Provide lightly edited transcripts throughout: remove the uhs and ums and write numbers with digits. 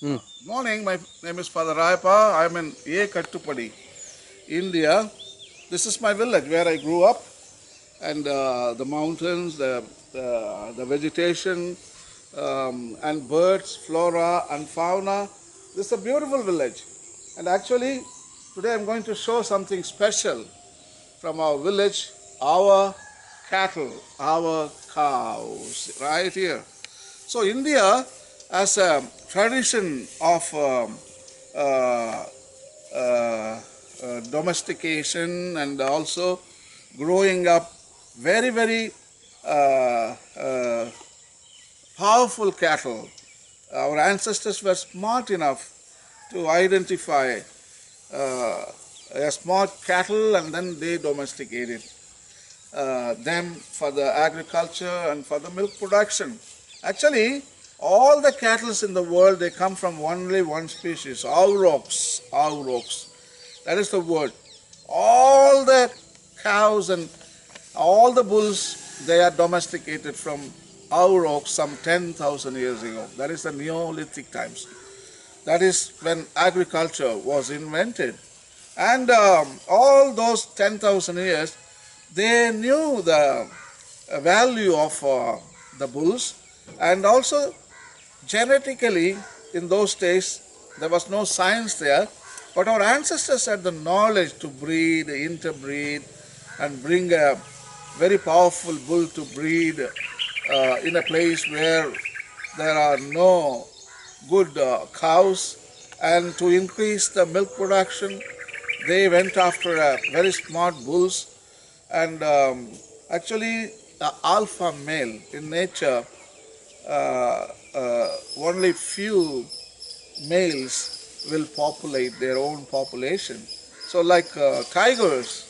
Morning, my name is Father Rayappa. I am in Kattupadi, India. This is my village where I grew up, and the mountains, the vegetation, and birds, flora and fauna. This is a beautiful village. And actually, today I'm going to show something special from our village, our cattle, our cows, right here. So India has a tradition of uh, domestication and also growing up very powerful cattle. Our ancestors were smart enough to identify a smart cattle, and then they domesticated them for the agriculture and for the milk production. Actually, all the cattle in the world, they come from only one species, aurochs. That is the word. All the cows and all the bulls, they are domesticated from aurochs some 10,000 years ago. That is the Neolithic times. That is when agriculture was invented. And all those 10,000 years, they knew the value of the bulls, and also genetically in those days there was no science there, but our ancestors had the knowledge to breed, interbreed, and bring a very powerful bull to breed in a place where there are no good cows, and to increase the milk production they went after a very smart bulls. And actually the alpha male in nature, only few males will populate their own population. So like tigers,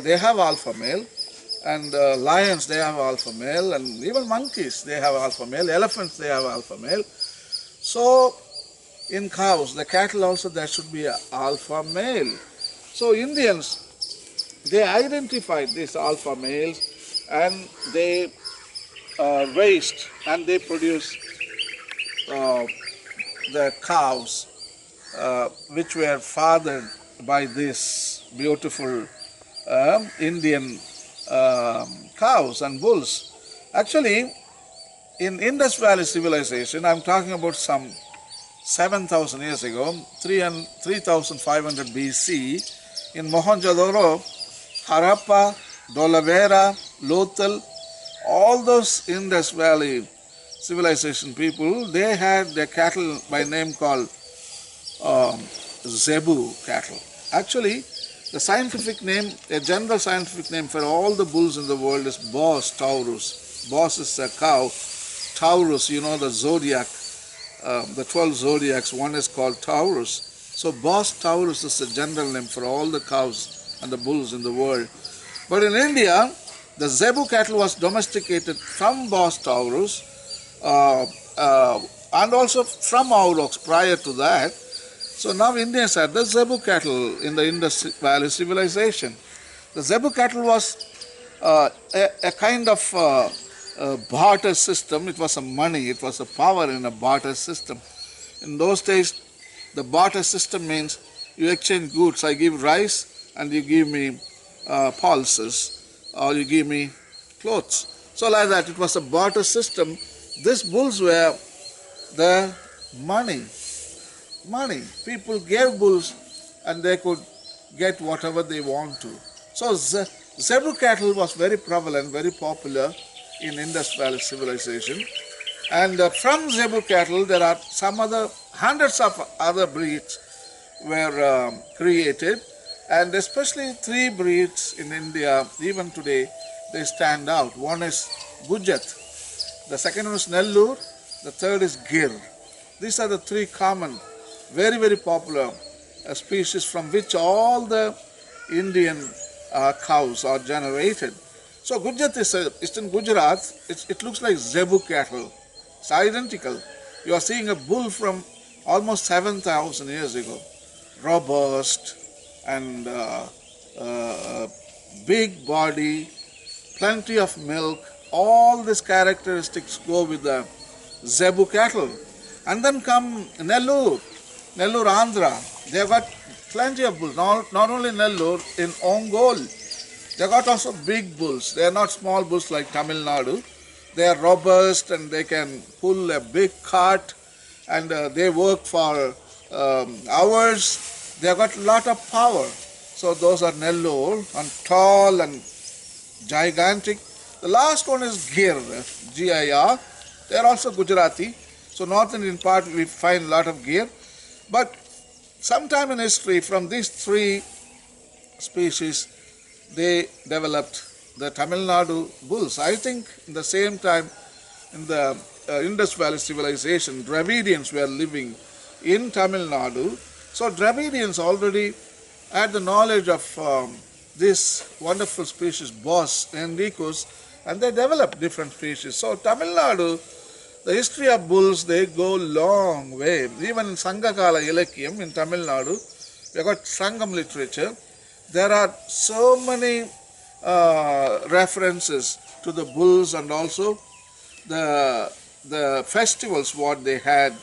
they have alpha male, and lions, they have alpha male, and even monkeys, they have alpha male, elephants, they have alpha male. So in cows, the cattle also, there should be an alpha male. So Indians, they identified these alpha males, and they raised and they produced the cows which were fathered by this beautiful Indian cows and bulls. Actually, in Indus Valley civilization, I'm talking about some 7,000 years ago, 3,500 BC, in Mohenjo-daro, Harappa, Dolavera, Lothal, all those Indus Valley civilization people, they had their cattle by name called zebu cattle. Actually, the scientific name, a general scientific name for all the bulls in the world is Bos taurus. Bos is a cow. Taurus, you know the zodiac, the 12 zodiacs, one is called Taurus. So Bos taurus is a general name for all the cows and the bulls in the world. But in India, the zebu cattle was domesticated from Bos taurus and also from aurochs prior to that. So now Indians had the zebu cattle in the Indus Valley civilization. The zebu cattle was a kind of barter system. It was a money, it was a power in a barter system. In those days, the barter system means you exchange goods. I give rice and you give me pulses, or you give me clothes. So like that, it was a barter system. These bulls were the money. People gave bulls and they could get whatever they want to. So zebu cattle was very prevalent, very popular in Indus Valley civilization. And from zebu cattle, there are some other hundreds of other breeds were created, and especially three breeds in India, even today, they stand out. One is Gujat, the second one is Nellur, the third is Gir. These are the three common, very popular species from which all the Indian cows are generated. So Gujat is in Gujarat. It looks like zebu cattle. It's identical. You are seeing a bull from almost 7,000 years ago. Robust and big body, plenty of milk. All these characteristics go with the zebu cattle. And then come Nellore, Andhra. They have got plenty of bulls. Not only Nellore, in Ongole, they have got also big bulls. They are not small bulls like Tamil Nadu. They are robust and they can pull a big cart, and they work for hours. They have got a lot of power. So those are Nellore, and tall and gigantic. The last one is Gir, G-I-R. They are also Gujarati. So North Indian part we find a lot of Gir. But sometime in history, from these three species, they developed the Tamil Nadu bulls. I think in the same time, in the Indus Valley civilization, Dravidians were living in Tamil Nadu. So Dravidians already had the knowledge of this wonderful species, Bos, Indicus, and they developed different species. So Tamil Nadu, the history of bulls, they go long way. Even in Sangakala Ilakyam in Tamil Nadu, we have got Sangam literature. There are so many references to the bulls, and also the festivals what they had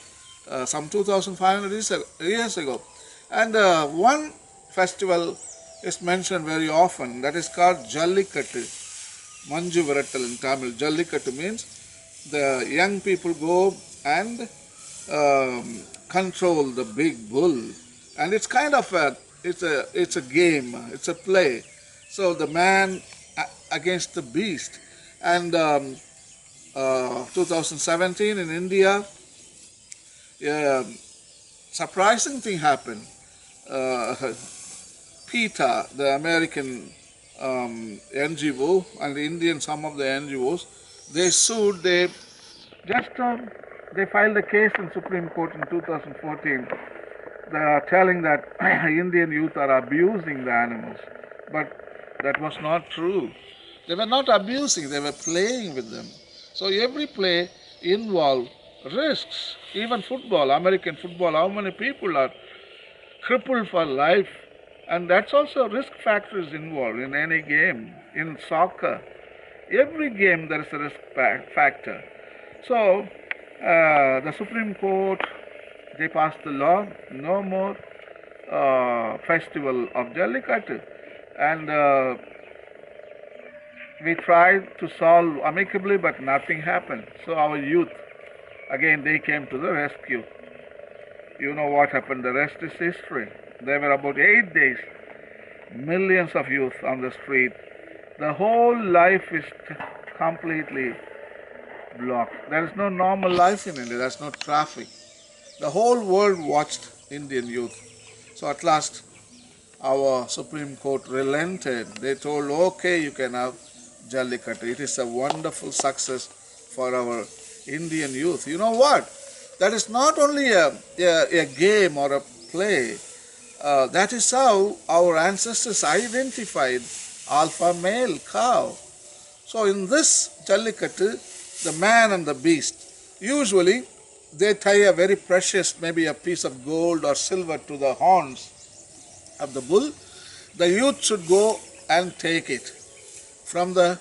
some 2,500 years ago. And one festival is mentioned very often, that is called Jallikattu, Manju Virattal in Tamil. Jallikattu means the young people go and control the big bull, and it's kind of it's a game, it's a play. So the man against the beast. And 2017 in India, surprising thing happened. PETA, the American NGO, and the Indian, some of the NGOs, they sued. They filed a case in Supreme Court in 2014. They are telling that Indian youth are abusing the animals, but that was not true. They were not abusing; they were playing with them. So every play involves risks. Even football, American football, how many people are crippled for life? And that's also risk factors involved in any game. In soccer, every game there is a risk factor. So the Supreme Court, they passed the law, no more festival of Jallikattu. And we tried to solve amicably, but nothing happened. So our youth, again, they came to the rescue. You know what happened, the rest is history. There were about 8 days, millions of youth on the street. The whole life is completely blocked. There is no normal life in India, there's no traffic. The whole world watched Indian youth. So at last, our Supreme Court relented. They told, okay, you can have Jallikattu. It is a wonderful success for our Indian youth. You know what? That is not only a game or a play. That is how our ancestors identified alpha male cow. So in this Jallikattu, the man and the beast, usually they tie a very precious, maybe a piece of gold or silver to the horns of the bull. The youth should go and take it from the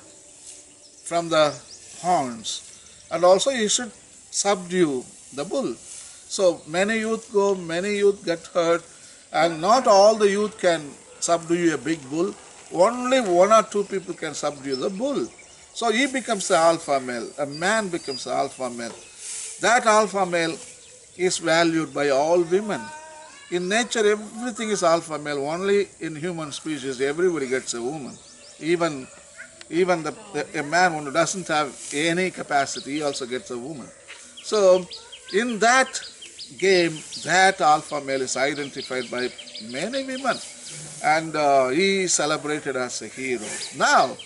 horns, and also you should subdue the bull. So many youth go, many youth get hurt, and not all the youth can subdue a big bull. Only 1 or 2 people can subdue the bull. So he becomes the alpha male. A man becomes the alpha male. That alpha male is valued by all women. In nature, everything is alpha male. Only in human species, everybody gets a woman. Even a man who doesn't have any capacity, he also gets a woman. So in that game, that alpha male is identified by many women, and he is celebrated as a hero. Now,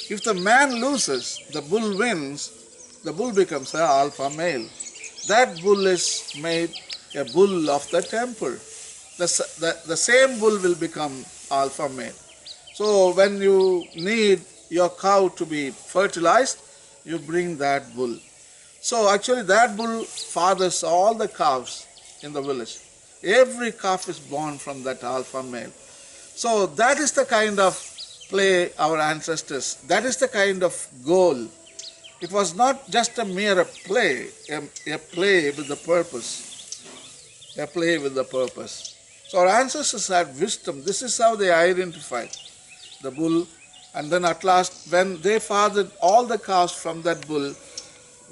if the man loses, the bull wins, the bull becomes an alpha male. That bull is made a bull of the temple. The same bull will become alpha male. So when you need your cow to be fertilized, you bring that bull. So actually that bull fathers all the calves in the village. Every calf is born from that alpha male. So that is the kind of play our ancestors, that is the kind of goal It was not just a mere play, a play with the purpose. A play with the purpose. So our ancestors had wisdom. This is how they identified the bull. And then at last, when they fathered all the cows from that bull,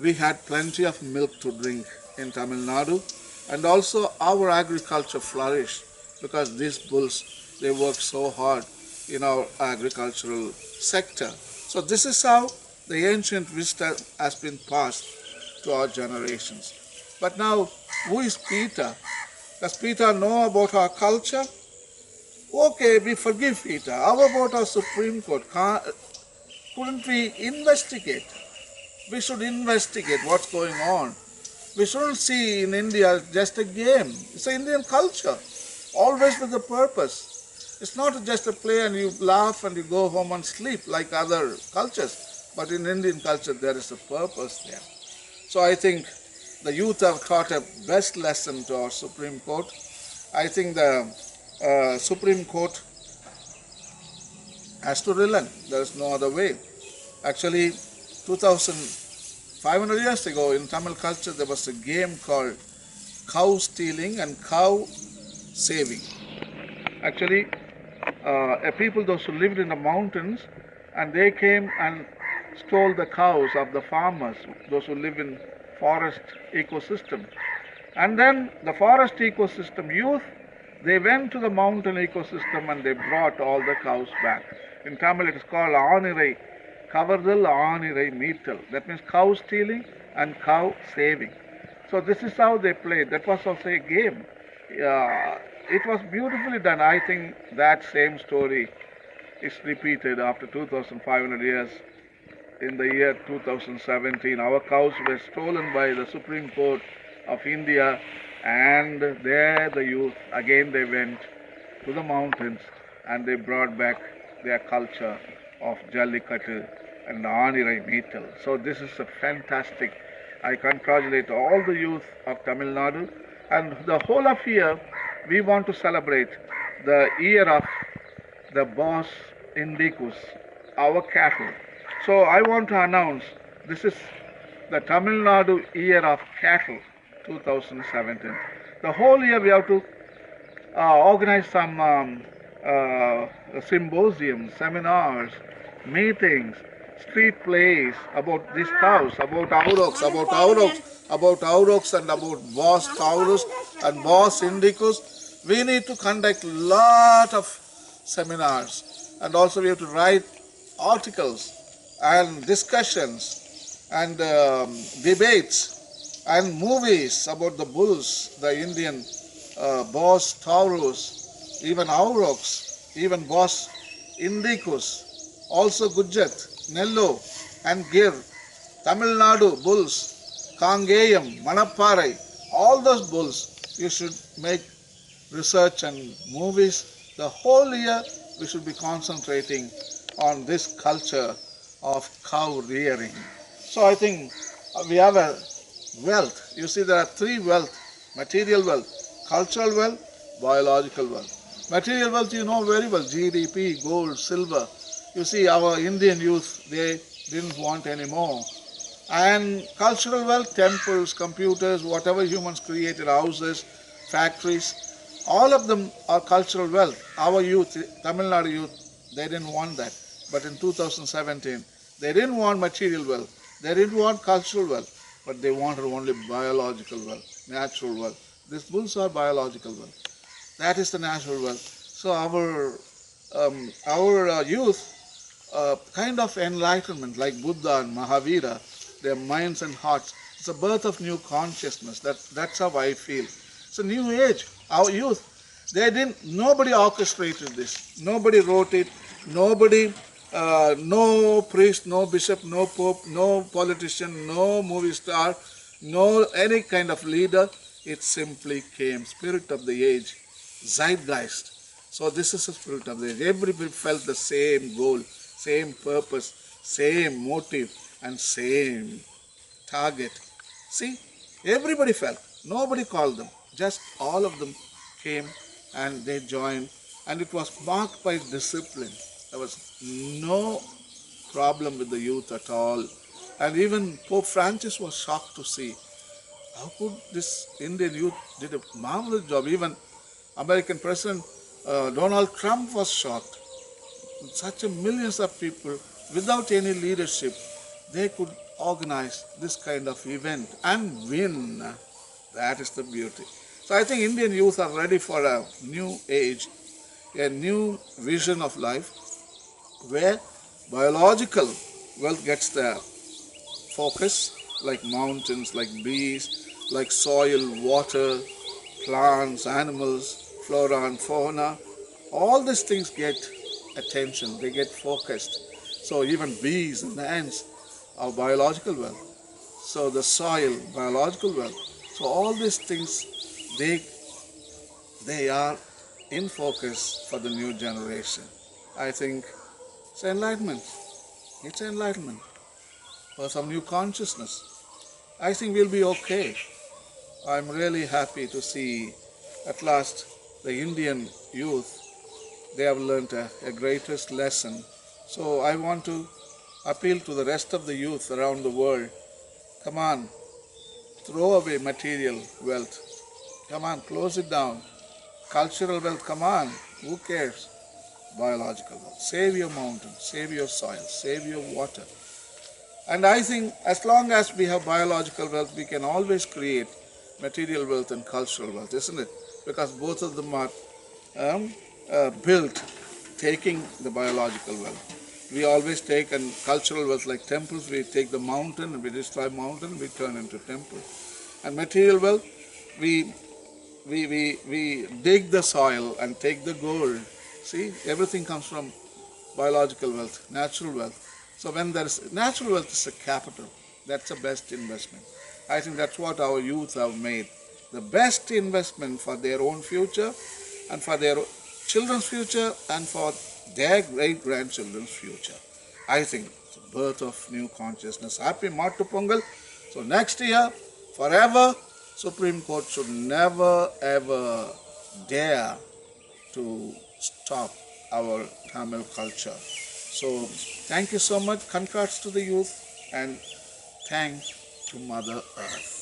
we had plenty of milk to drink in Tamil Nadu. And also our agriculture flourished because these bulls, they worked so hard in our agricultural sector. So this is how the ancient wisdom has been passed to our generations. But now, who is Peter? Does Peter know about our culture? Okay, we forgive Peter. How about our Supreme Court? Couldn't we investigate? We should investigate what's going on. We shouldn't see in India just a game. It's an Indian culture, always with a purpose. It's not just a play and you laugh and you go home and sleep like other cultures. But in Indian culture, there is a purpose there. So I think the youth have taught a best lesson to our Supreme Court. I think the Supreme Court has to relent. There is no other way. Actually, 2,500 years ago in Tamil culture, there was a game called cow stealing and cow saving. Actually, people, those who lived in the mountains, and they came and stole the cows of the farmers, those who live in forest ecosystem. And then the forest ecosystem youth, they went to the mountain ecosystem and they brought all the cows back. In Tamil it is called Aanirai, Kavardal Aanirai Meetal. That means cow stealing and cow saving. So this is how they played. That was also a game. It was beautifully done. I think that same story is repeated after 2,500 years. In the year 2017, our cows were stolen by the Supreme Court of India, and there the youth, again they went to the mountains and they brought back their culture of Jallikattu and Aanirai Meetal. So this is a fantastic. I congratulate all the youth of Tamil Nadu, and the whole of year we want to celebrate the year of the bos Indicus, our cattle. So I want to announce this is the Tamil Nadu Year of Cattle 2017. The whole year we have to organize some symposiums, seminars, meetings, street plays about these cows, about aurochs and about bos taurus and bos indicus. We need to conduct a lot of seminars, and also we have to write articles and discussions and debates and movies about the bulls, the Indian bos taurus, even aurochs, even bos indicus, also Gujat, Nello and Gir, Tamil Nadu bulls, Kangeyam, Manapparai, all those bulls, you should make research and movies. The whole year we should be concentrating on this culture of cow rearing. So I think we have a wealth. You see, there are three wealth: material wealth, cultural wealth, biological wealth. Material wealth you know very well: GDP, gold, silver. You see, our Indian youth, they didn't want any more. And cultural wealth: temples, computers, whatever humans created, houses, factories, all of them are cultural wealth. Our youth, Tamil Nadu youth, they didn't want that. But in 2017, they didn't want material wealth, they didn't want cultural wealth, but they wanted only biological wealth, natural wealth. These bulls are biological wealth. That is the natural wealth. So our youth, kind of enlightenment like Buddha and Mahavira, their minds and hearts, it's a birth of new consciousness. That's how I feel. It's a new age. Our youth, nobody orchestrated this. Nobody wrote it. Nobody, no priest, no bishop, no pope, no politician, no movie star, no any kind of leader. It simply came. Spirit of the age, zeitgeist. So this is the spirit of the age. Everybody felt the same goal, same purpose, same motive, and same target. See, everybody felt. Nobody called them. Just all of them came and they joined, and it was marked by discipline. There was no problem with the youth at all. And even Pope Francis was shocked to see how could this Indian youth did a marvelous job. Even American President Donald Trump was shocked. Such a millions of people without any leadership, they could organize this kind of event and win. That is the beauty. So I think Indian youth are ready for a new age, a new vision of life where biological wealth gets the focus, like mountains, like bees, like soil, water, plants, animals, flora and fauna. All these things get attention, they get focused. So even bees and ants are biological wealth. So the soil, biological wealth. So all these things, they are in focus for the new generation. I think it's enlightenment. It's enlightenment for some new consciousness. I think we'll be okay. I'm really happy to see at last the Indian youth, they have learnt a greatest lesson. So I want to appeal to the rest of the youth around the world. Come on, throw away material wealth. Come on, close it down. Cultural wealth, come on, who cares? Biological wealth. Save your mountain, save your soil, save your water. And I think as long as we have biological wealth, we can always create material wealth and cultural wealth, isn't it? Because both of them are built taking the biological wealth. We always take and cultural wealth like temples, we take the mountain and we destroy mountain, we turn into temple. And material wealth, we dig the soil and take the gold. See, everything comes from biological wealth, natural wealth. So when there is natural wealth is a capital, that's the best investment. I think that's what our youth have made. The best investment for their own future and for their children's future and for their great-grandchildren's future. I think it's the birth of new consciousness. Happy Mattu Pongal. So next year, forever, Supreme Court should never ever dare to stop our Tamil culture. So thank you so much. Congrats to the youth and thanks to Mother Earth.